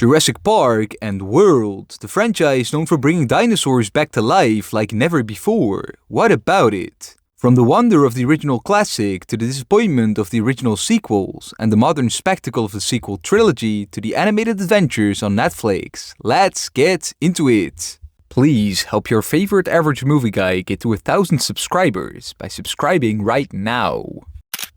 Jurassic Park and World, the franchise known for bringing dinosaurs back to life like never before. What about it? From the wonder of the original classic to the disappointment of the original sequels, and the modern spectacle of the sequel trilogy to the animated adventures on Netflix, let's get into it! Please help your favorite average movie guy get to 1,000 subscribers by subscribing right now.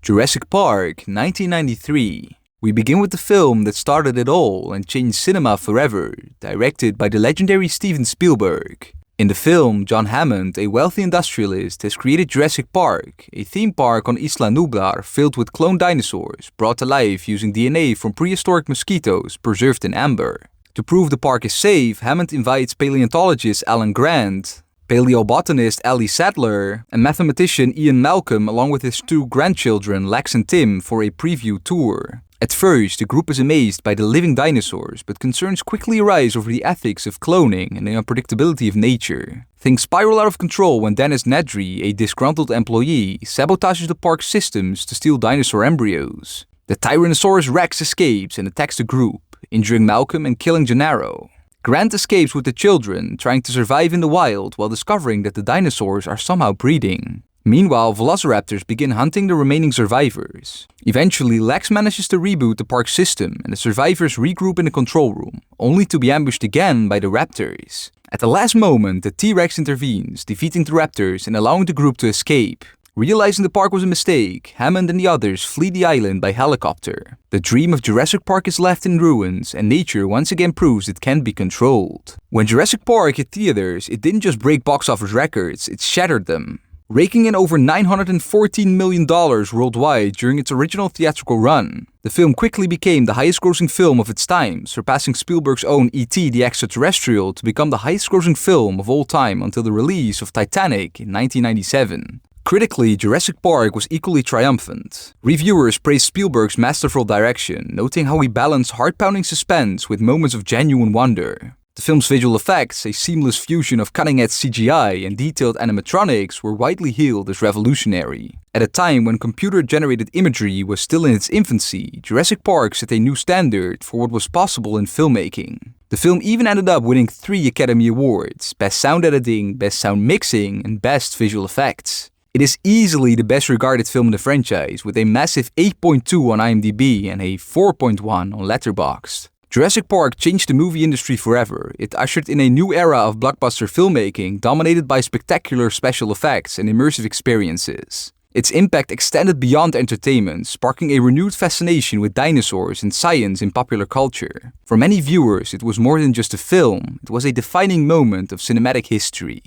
Jurassic Park 1993. We begin with the film that started it all and changed cinema forever, directed by the legendary Steven Spielberg. In the film, John Hammond, a wealthy industrialist, has created Jurassic Park, a theme park on Isla Nublar filled with cloned dinosaurs, brought to life using DNA from prehistoric mosquitoes preserved in amber. To prove the park is safe, Hammond invites paleontologist Alan Grant, paleobotanist Ali Sadler, and mathematician Ian Malcolm along with his two grandchildren Lex and Tim for a preview tour. At first, the group is amazed by the living dinosaurs, but concerns quickly arise over the ethics of cloning and the unpredictability of nature. Things spiral out of control when Dennis Nedry, a disgruntled employee, sabotages the park's systems to steal dinosaur embryos. The Tyrannosaurus Rex escapes and attacks the group, injuring Malcolm and killing Gennaro. Grant escapes with the children, trying to survive in the wild while discovering that the dinosaurs are somehow breeding. Meanwhile, velociraptors begin hunting the remaining survivors. Eventually, Lex manages to reboot the park's system and the survivors regroup in the control room, only to be ambushed again by the raptors. At the last moment, the T-Rex intervenes, defeating the raptors and allowing the group to escape. Realizing the park was a mistake, Hammond and the others flee the island by helicopter. The dream of Jurassic Park is left in ruins, and nature once again proves it can be controlled. When Jurassic Park hit theaters, it didn't just break box office records, it shattered them. Raking in over $914 million worldwide during its original theatrical run. The film quickly became the highest-grossing film of its time, surpassing Spielberg's own E.T. the Extraterrestrial to become the highest-grossing film of all time until the release of Titanic in 1997. Critically, Jurassic Park was equally triumphant. Reviewers praised Spielberg's masterful direction, noting how he balanced heart-pounding suspense with moments of genuine wonder. The film's visual effects, a seamless fusion of cutting-edge CGI and detailed animatronics, were widely hailed as revolutionary. At a time when computer-generated imagery was still in its infancy, Jurassic Park set a new standard for what was possible in filmmaking. The film even ended up winning 3 Academy Awards: Best Sound Editing, Best Sound Mixing, and Best Visual Effects. It is easily the best-regarded film in the franchise, with a massive 8.2 on IMDb and a 4.1 on Letterboxd. Jurassic Park changed the movie industry forever. It ushered in a new era of blockbuster filmmaking dominated by spectacular special effects and immersive experiences. Its impact extended beyond entertainment, sparking a renewed fascination with dinosaurs and science in popular culture. For many viewers, it was more than just a film, it was a defining moment of cinematic history.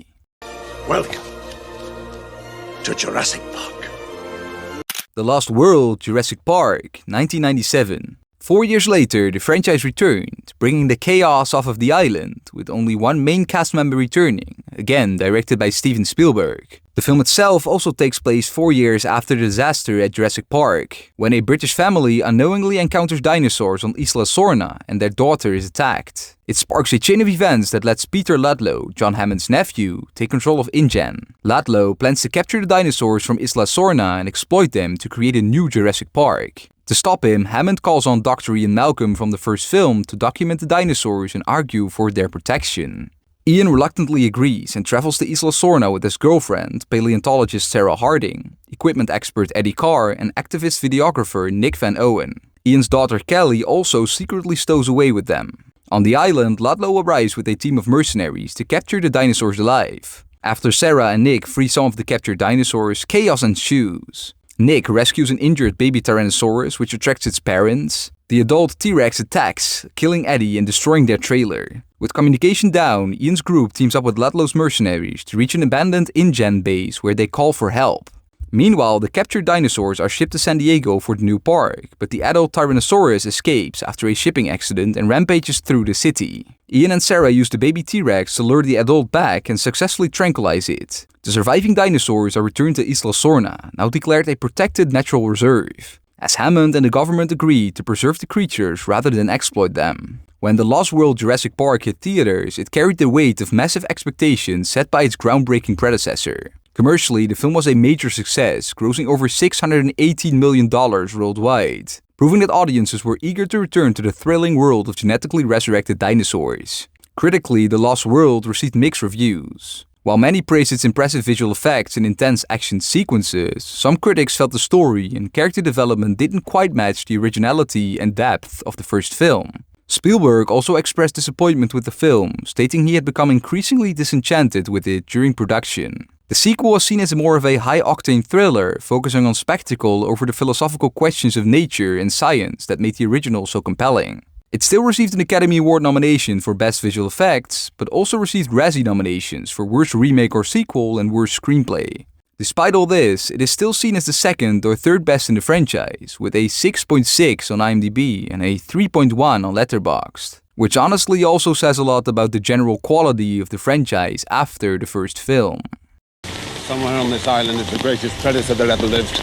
Welcome to Jurassic Park. The Lost World, Jurassic Park, 1997. 4 years later, the franchise returned, bringing the chaos off of the island, with only one main cast member returning, again directed by Steven Spielberg. The film itself also takes place 4 years after the disaster at Jurassic Park, when a British family unknowingly encounters dinosaurs on Isla Sorna and their daughter is attacked. It sparks a chain of events that lets Peter Ludlow, John Hammond's nephew, take control of InGen. Ludlow plans to capture the dinosaurs from Isla Sorna and exploit them to create a new Jurassic Park. To stop him, Hammond calls on Dr. Ian Malcolm from the first film to document the dinosaurs and argue for their protection. Ian reluctantly agrees and travels to Isla Sorna with his girlfriend, paleontologist Sarah Harding, equipment expert Eddie Carr, and activist videographer Nick Van Owen. Ian's daughter Kelly also secretly stows away with them. On the island, Ludlow arrives with a team of mercenaries to capture the dinosaurs alive. After Sarah and Nick free some of the captured dinosaurs, chaos ensues. Nick rescues an injured baby Tyrannosaurus, which attracts its parents. The adult T-Rex attacks, killing Eddie and destroying their trailer. With communication down, Ian's group teams up with Ludlow's mercenaries to reach an abandoned InGen base where they call for help. Meanwhile, the captured dinosaurs are shipped to San Diego for the new park, but the adult Tyrannosaurus escapes after a shipping accident and rampages through the city. Ian and Sarah use the baby T-Rex to lure the adult back and successfully tranquilize it. The surviving dinosaurs are returned to Isla Sorna, now declared a protected natural reserve, as Hammond and the government agreed to preserve the creatures rather than exploit them. When The Lost World Jurassic Park hit theaters, it carried the weight of massive expectations set by its groundbreaking predecessor. Commercially, the film was a major success, grossing over $618 million worldwide. proving that audiences were eager to return to the thrilling world of genetically resurrected dinosaurs. Critically, The Lost World received mixed reviews. While many praised its impressive visual effects and intense action sequences, some critics felt the story and character development didn't quite match the originality and depth of the first film. Spielberg also expressed disappointment with the film, stating he had become increasingly disenchanted with it during production. The sequel was seen as more of a high-octane thriller, focusing on spectacle over the philosophical questions of nature and science that made the original so compelling. It still received an Academy Award nomination for Best Visual Effects, but also received Razzie nominations for Worst Remake or Sequel and Worst Screenplay. Despite all this, it is still seen as the second or third best in the franchise, with a 6.6 on IMDb and a 3.1 on Letterboxd, which honestly also says a lot about the general quality of the franchise after the first film. Somewhere on this island is the greatest predator that ever lived.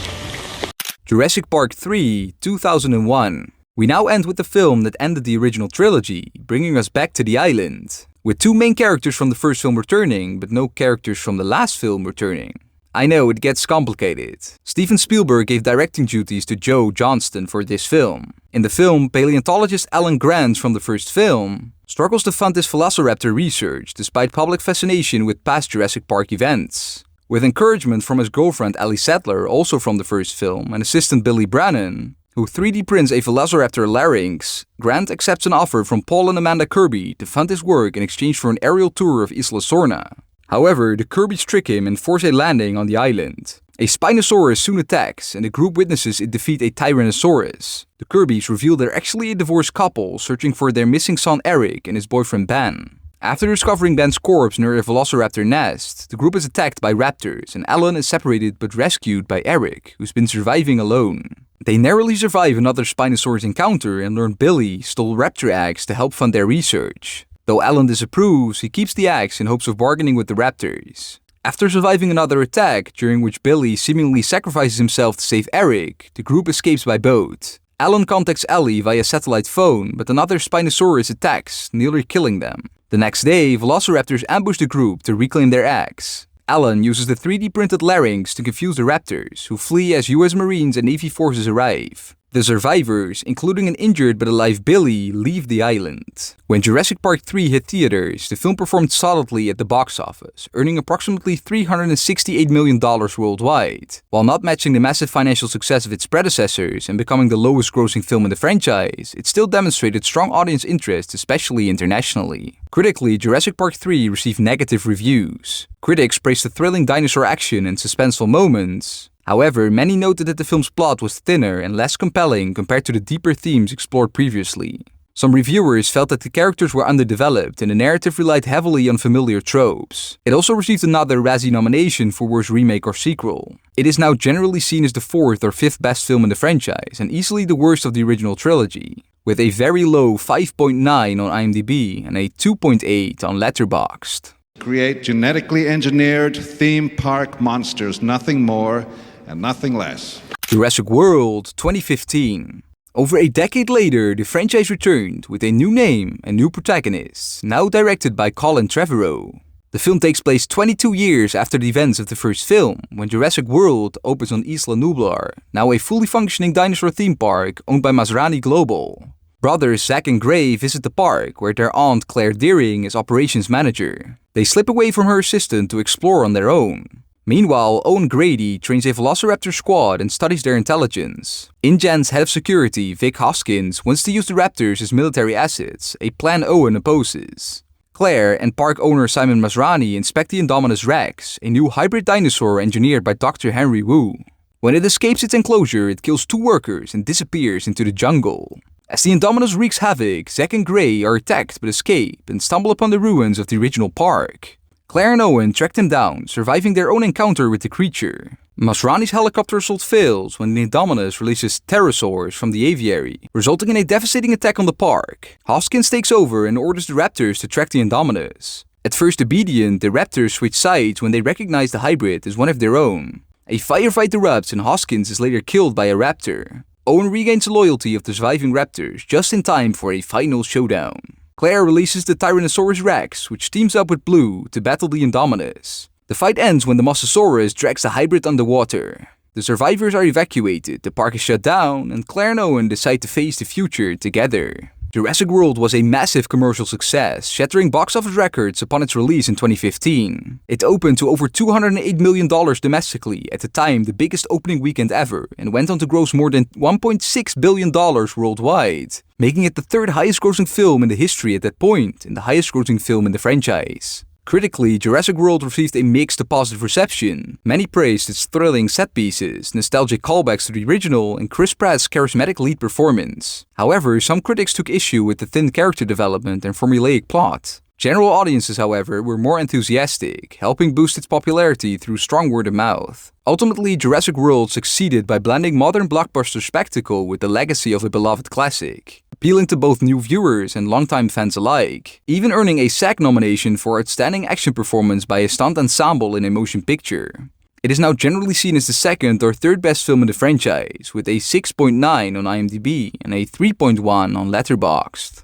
Jurassic Park III, 2001. We now end with the film that ended the original trilogy, bringing us back to the island, with two main characters from the first film returning, but no characters from the last film returning. I know, it gets complicated. Steven Spielberg gave directing duties to Joe Johnston for this film. In the film, paleontologist Alan Grant from the first film struggles to fund his velociraptor research despite public fascination with past Jurassic Park events. With encouragement from his girlfriend Ellie Sattler, also from the first film, and assistant Billy Brannon, who 3D prints a velociraptor larynx, Grant accepts an offer from Paul and Amanda Kirby to fund his work in exchange for an aerial tour of Isla Sorna. However, the Kirbys trick him and force a landing on the island. A Spinosaurus soon attacks, and the group witnesses it defeat a Tyrannosaurus. The Kirbys reveal they're actually a divorced couple searching for their missing son Eric and his boyfriend Ben. After discovering Ben's corpse near a velociraptor nest, the group is attacked by raptors, and Alan is separated but rescued by Eric, who's been surviving alone. They narrowly survive another Spinosaurus encounter and learn Billy stole raptor eggs to help fund their research. Though Alan disapproves, he keeps the eggs in hopes of bargaining with the raptors. After surviving another attack, during which Billy seemingly sacrifices himself to save Eric, the group escapes by boat. Alan contacts Ellie via satellite phone, but another Spinosaurus attacks, nearly killing them. The next day, velociraptors ambush the group to reclaim their eggs. Alan uses the 3D printed larynx to confuse the raptors, who flee as US Marines and Navy forces arrive. The survivors, including an injured but alive Billy, leave the island. When Jurassic Park III hit theaters, the film performed solidly at the box office, earning approximately $368 million worldwide. While not matching the massive financial success of its predecessors and becoming the lowest grossing film in the franchise, it still demonstrated strong audience interest, especially internationally. Critically, Jurassic Park III received negative reviews. Critics praised the thrilling dinosaur action and suspenseful moments. However, many noted that the film's plot was thinner and less compelling compared to the deeper themes explored previously. Some reviewers felt that the characters were underdeveloped and the narrative relied heavily on familiar tropes. It also received another Razzie nomination for Worst Remake or Sequel. It is now generally seen as the fourth or fifth best film in the franchise and easily the worst of the original trilogy, with a very low 5.9 on IMDb and a 2.8 on Letterboxd. Create genetically engineered theme park monsters, nothing more and nothing less. Jurassic World 2015. Over a decade later, the franchise returned with a new name and new protagonists, now directed by Colin Trevorrow. The film takes place 22 years after the events of the first film, when Jurassic World opens on Isla Nublar, now a fully functioning dinosaur theme park owned by Masrani Global. Brothers Zach and Gray visit the park, where their aunt Claire Deering is operations manager. They slip away from her assistant to explore on their own. Meanwhile, Owen Grady trains a velociraptor squad and studies their intelligence. InGen's head of security, Vic Hoskins, wants to use the raptors as military assets, a plan Owen opposes. Claire and park owner Simon Masrani inspect the Indominus Rex, a new hybrid dinosaur engineered by Dr. Henry Wu. When it escapes its enclosure, it kills two workers and disappears into the jungle. As the Indominus wreaks havoc, Zack and Gray are attacked but escape and stumble upon the ruins of the original park. Claire and Owen track them down, surviving their own encounter with the creature. Masrani's helicopter assault fails when the Indominus releases pterosaurs from the aviary, resulting in a devastating attack on the park. Hoskins takes over and orders the raptors to track the Indominus. At first obedient, the raptors switch sides when they recognize the hybrid as one of their own. A firefight erupts and Hoskins is later killed by a raptor. Owen regains the loyalty of the surviving raptors just in time for a final showdown. Claire releases the Tyrannosaurus Rex, which teams up with Blue to battle the Indominus. The fight ends when the Mosasaurus drags the hybrid underwater. The survivors are evacuated, the park is shut down, and Claire and Owen decide to face the future together. Jurassic World was a massive commercial success, shattering box office records upon its release in 2015. It opened to over $208 million domestically, at the time the biggest opening weekend ever, and went on to gross more than $1.6 billion worldwide, making it the third highest grossing film in the history at that point, and the highest grossing film in the franchise. Critically, Jurassic World received a mixed to positive reception. Many praised its thrilling set pieces, nostalgic callbacks to the original, and Chris Pratt's charismatic lead performance. However, some critics took issue with the thin character development and formulaic plot. General audiences, however, were more enthusiastic, helping boost its popularity through strong word of mouth. Ultimately, Jurassic World succeeded by blending modern blockbuster spectacle with the legacy of a beloved classic, appealing to both new viewers and longtime fans alike, even earning a SAG nomination for Outstanding Action Performance by a Stunt Ensemble in a Motion Picture. It is now generally seen as the second or third best film in the franchise, with a 6.9 on IMDb and a 3.1 on Letterboxd.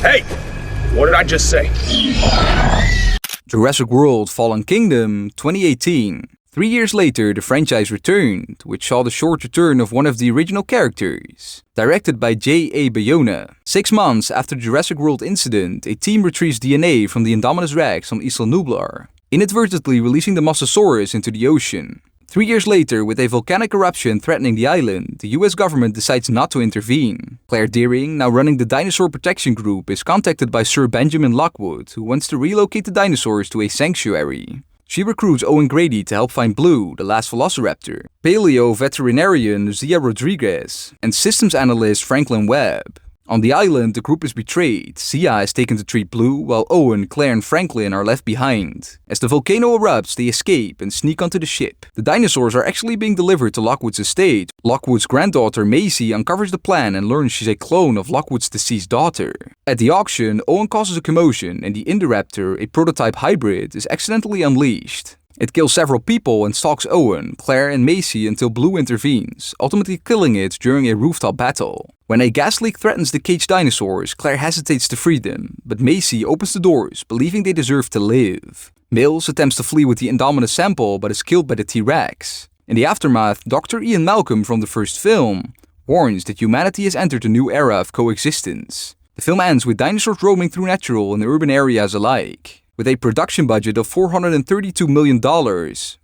Hey! What did I just say? Jurassic World Fallen Kingdom 2018. 3 years later, the franchise returned, which saw the short return of one of the original characters. Directed by J.A. Bayona. 6 months after the Jurassic World incident, a team retrieves DNA from the Indominus Rex on Isla Nublar, inadvertently releasing the Mosasaurus into the ocean. 3 years later, with a volcanic eruption threatening the island, the US government decides not to intervene. Claire Deering, now running the Dinosaur Protection Group, is contacted by Sir Benjamin Lockwood, who wants to relocate the dinosaurs to a sanctuary. She recruits Owen Grady to help find Blue, the last velociraptor, paleo veterinarian Zia Rodriguez, and systems analyst Franklin Webb. On the island, the group is betrayed. Zia is taken to treat Blue, while Owen, Claire, and Franklin are left behind. As the volcano erupts, they escape and sneak onto the ship. The dinosaurs are actually being delivered to Lockwood's estate. Lockwood's granddaughter, Maisie, uncovers the plan and learns she's a clone of Lockwood's deceased daughter. At the auction, Owen causes a commotion, and the Indoraptor, a prototype hybrid, is accidentally unleashed. It kills several people and stalks Owen, Claire, and Maisie until Blue intervenes, ultimately killing it during a rooftop battle. When a gas leak threatens the caged dinosaurs, Claire hesitates to free them, but Maisie opens the doors, believing they deserve to live. Mills attempts to flee with the Indominus sample, but is killed by the T-Rex. In the aftermath, Dr. Ian Malcolm from the first film warns that humanity has entered a new era of coexistence. The film ends with dinosaurs roaming through natural and urban areas alike. With a production budget of $432 million,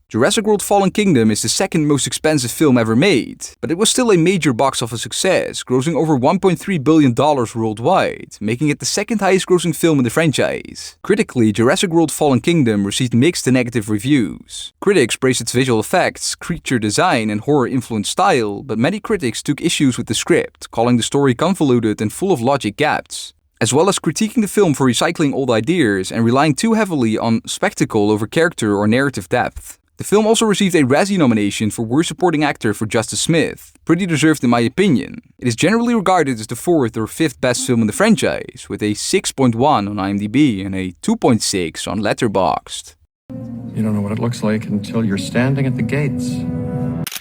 Jurassic World Fallen Kingdom is the second most expensive film ever made, but it was still a major box office success, grossing over $1.3 billion worldwide, making it the second highest grossing film in the franchise. Critically, Jurassic World Fallen Kingdom received mixed to negative reviews. Critics praised its visual effects, creature design, and horror-influenced style, but many critics took issues with the script, calling the story convoluted and full of logic gaps, as well as critiquing the film for recycling old ideas and relying too heavily on spectacle over character or narrative depth. The film also received a Razzie nomination for Worst Supporting Actor for Justice Smith, pretty deserved in my opinion. It is generally regarded as the fourth or fifth best film in the franchise, with a 6.1 on IMDb and a 2.6 on Letterboxd. You don't know what it looks like until you're standing at the gates.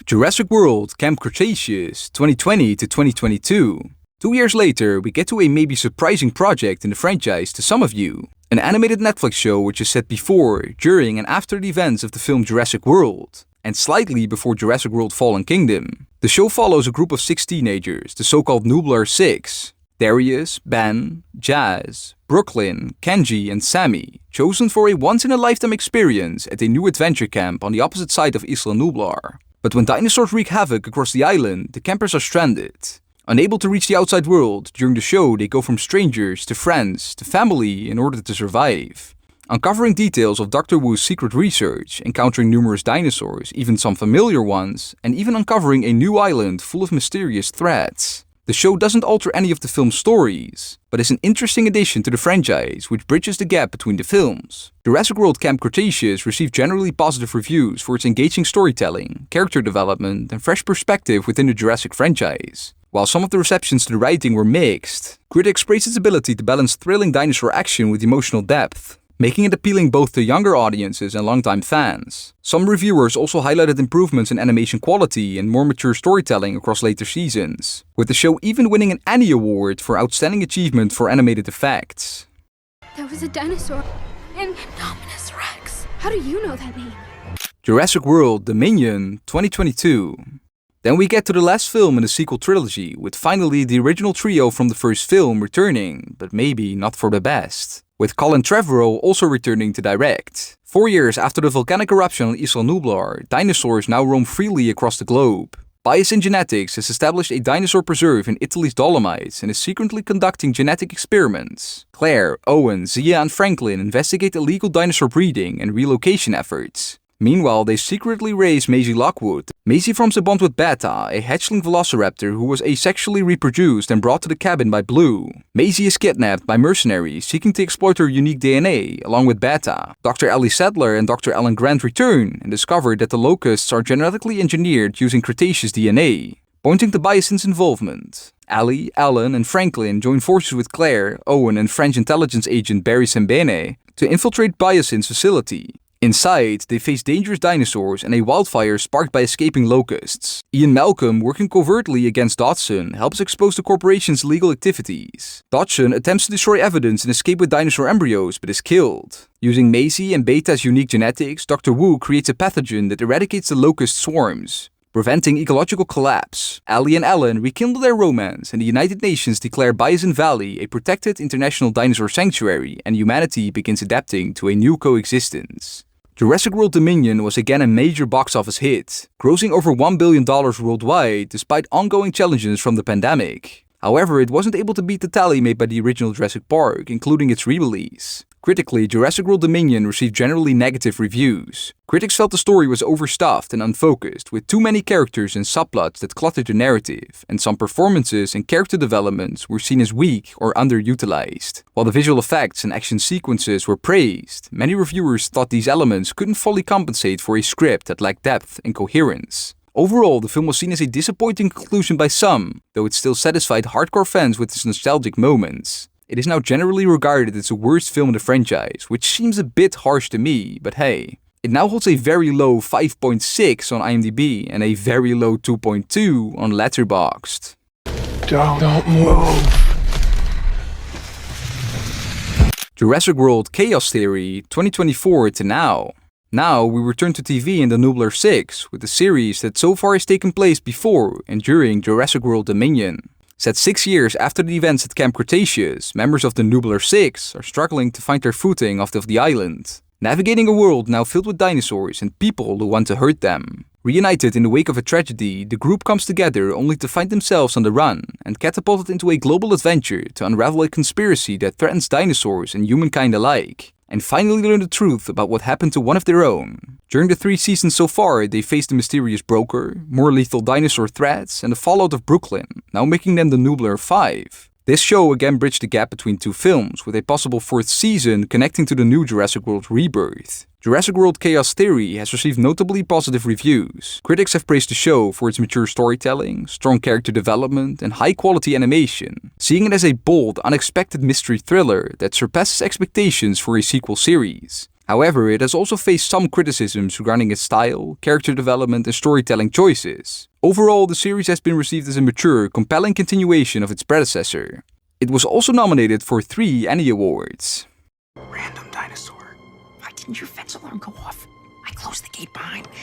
Jurassic World Camp Cretaceous 2020 to 2022. 2 years later, we get to a maybe surprising project in the franchise to some of you. An animated Netflix show which is set before, during, and after the events of the film Jurassic World, and slightly before Jurassic World Fallen Kingdom. The show follows a group of 6 teenagers, the so-called Nublar 6. Darius, Ben, Jazz, Brooklyn, Kenji, and Sammy, chosen for a once-in-a-lifetime experience at a new adventure camp on the opposite side of Isla Nublar. But when dinosaurs wreak havoc across the island, the campers are stranded. Unable to reach the outside world, during the show they go from strangers to friends to family in order to survive. Uncovering details of Dr. Wu's secret research, encountering numerous dinosaurs, even some familiar ones, and even uncovering a new island full of mysterious threats. The show doesn't alter any of the film's stories, but is an interesting addition to the franchise which bridges the gap between the films. Jurassic World Camp Cretaceous received generally positive reviews for its engaging storytelling, character development, and fresh perspective within the Jurassic franchise. While some of the receptions to the writing were mixed, critics praised its ability to balance thrilling dinosaur action with emotional depth, making it appealing both to younger audiences and longtime fans. Some reviewers also highlighted improvements in animation quality and more mature storytelling across later seasons, with the show even winning an Annie Award for Outstanding Achievement for Animated Effects. There was a dinosaur in Indominus Rex. How do you know that name? Jurassic World Dominion 2022. Then we get to the last film in the sequel trilogy, with finally the original trio from the first film returning, but maybe not for the best. With Colin Trevorrow also returning to direct. 4 years after the volcanic eruption on Isla Nublar, dinosaurs now roam freely across the globe. Biosin Genetics has established a dinosaur preserve in Italy's Dolomites and is secretly conducting genetic experiments. Claire, Owen, Zia and Franklin investigate illegal dinosaur breeding and relocation efforts. Meanwhile, they secretly raise Maisie Lockwood. Maisie forms a bond with Beta, a hatchling velociraptor who was asexually reproduced and brought to the cabin by Blue. Maisie is kidnapped by mercenaries seeking to exploit her unique DNA, along with Beta. Dr. Ellie Sadler and Dr. Alan Grant return and discover that the locusts are genetically engineered using Cretaceous DNA, pointing to Biosin's involvement. Ellie, Alan and Franklin join forces with Claire, Owen and French intelligence agent Barry Sembene to infiltrate Biosin's facility. Inside, they face dangerous dinosaurs and a wildfire sparked by escaping locusts. Ian Malcolm, working covertly against Dodson, helps expose the corporation's legal activities. Dodson attempts to destroy evidence and escape with dinosaur embryos, but is killed. Using Maisie and Beta's unique genetics, Dr. Wu creates a pathogen that eradicates the locust swarms, preventing ecological collapse. Ellie and Alan rekindle their romance, and the United Nations declare Biosin Valley a protected international dinosaur sanctuary, and humanity begins adapting to a new coexistence. Jurassic World Dominion was again a major box office hit, grossing over $1 billion worldwide despite ongoing challenges from the pandemic. However, it wasn't able to beat the tally made by the original Jurassic Park, including its re-release. Critically, Jurassic World Dominion received generally negative reviews. Critics felt the story was overstuffed and unfocused, with too many characters and subplots that cluttered the narrative, and some performances and character developments were seen as weak or underutilized. While the visual effects and action sequences were praised, many reviewers thought these elements couldn't fully compensate for a script that lacked depth and coherence. Overall, the film was seen as a disappointing conclusion by some, though it still satisfied hardcore fans with its nostalgic moments. It is now generally regarded as the worst film in the franchise, which seems a bit harsh to me, but hey. It now holds a very low 5.6 on IMDb and a very low 2.2 on Letterboxd. Don't move. Jurassic World Chaos Theory 2024 to now. Now we return to TV in the Nublar 6 with a series that so far has taken place before and during Jurassic World Dominion. Set 6 years after the events at Camp Cretaceous, members of the Nublar 6 are struggling to find their footing off the island, navigating a world now filled with dinosaurs and people who want to hurt them. Reunited in the wake of a tragedy, the group comes together only to find themselves on the run and catapulted into a global adventure to unravel a conspiracy that threatens dinosaurs and humankind alike, and finally learn the truth about what happened to one of their own. During the 3 seasons so far, they faced the mysterious broker, more lethal dinosaur threats, and the fallout of Brooklyn, now making them the Nublar 5. This show again bridged the gap between 2 films, with a possible 4th season connecting to the new Jurassic World Rebirth. Jurassic World Chaos Theory has received notably positive reviews. Critics have praised the show for its mature storytelling, strong character development, and high-quality animation, seeing it as a bold, unexpected mystery thriller that surpasses expectations for a sequel series. However, it has also faced some criticisms regarding its style, character development, and storytelling choices. Overall, the series has been received as a mature, compelling continuation of its predecessor. It was also nominated for 3 Annie Awards. Random dinosaur. Why didn't your fence alarm go off? I closed the gate behind me.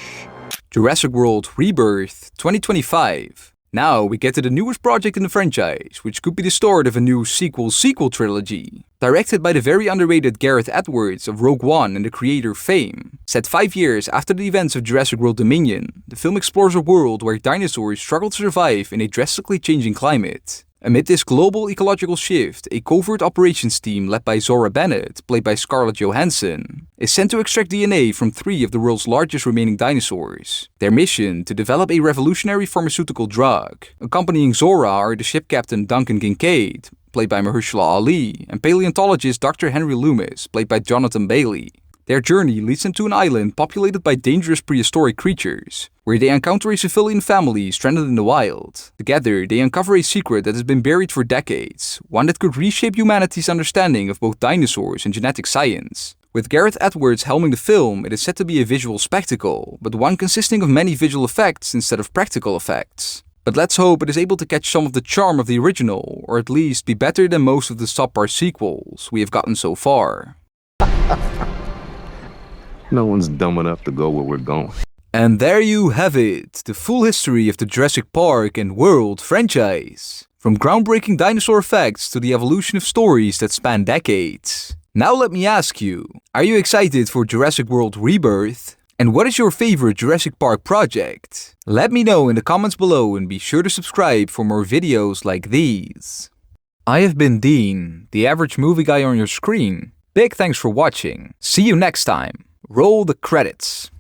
Jurassic World Rebirth 2025. Now we get to the newest project in the franchise, which could be the start of a new sequel trilogy. Directed by the very underrated Gareth Edwards of Rogue One and the creator Fame. Set 5 years after the events of Jurassic World Dominion, the film explores a world where dinosaurs struggle to survive in a drastically changing climate. Amid this global ecological shift, a covert operations team led by Zora Bennett, played by Scarlett Johansson, is sent to extract DNA from 3 of the world's largest remaining dinosaurs. Their mission: to develop a revolutionary pharmaceutical drug. Accompanying Zora are the ship captain Duncan Kincaid, played by Mahershala Ali, and paleontologist Dr. Henry Loomis, played by Jonathan Bailey. Their journey leads them to an island populated by dangerous prehistoric creatures, where they encounter a civilian family stranded in the wild. Together, they uncover a secret that has been buried for decades, one that could reshape humanity's understanding of both dinosaurs and genetic science. With Gareth Edwards helming the film, it is said to be a visual spectacle, but one consisting of many visual effects instead of practical effects. But let's hope it is able to catch some of the charm of the original, or at least be better than most of the subpar sequels we have gotten so far. No one's dumb enough to go where we're going. And there you have it, the full history of the Jurassic Park and World franchise. From groundbreaking dinosaur facts to the evolution of stories that span decades. Now let me ask you, are you excited for Jurassic World Rebirth? And what is your favorite Jurassic Park project? Let me know in the comments below and be sure to subscribe for more videos like these. I have been Dean, the average movie guy on your screen. Big thanks for watching. See you next time. Roll the credits.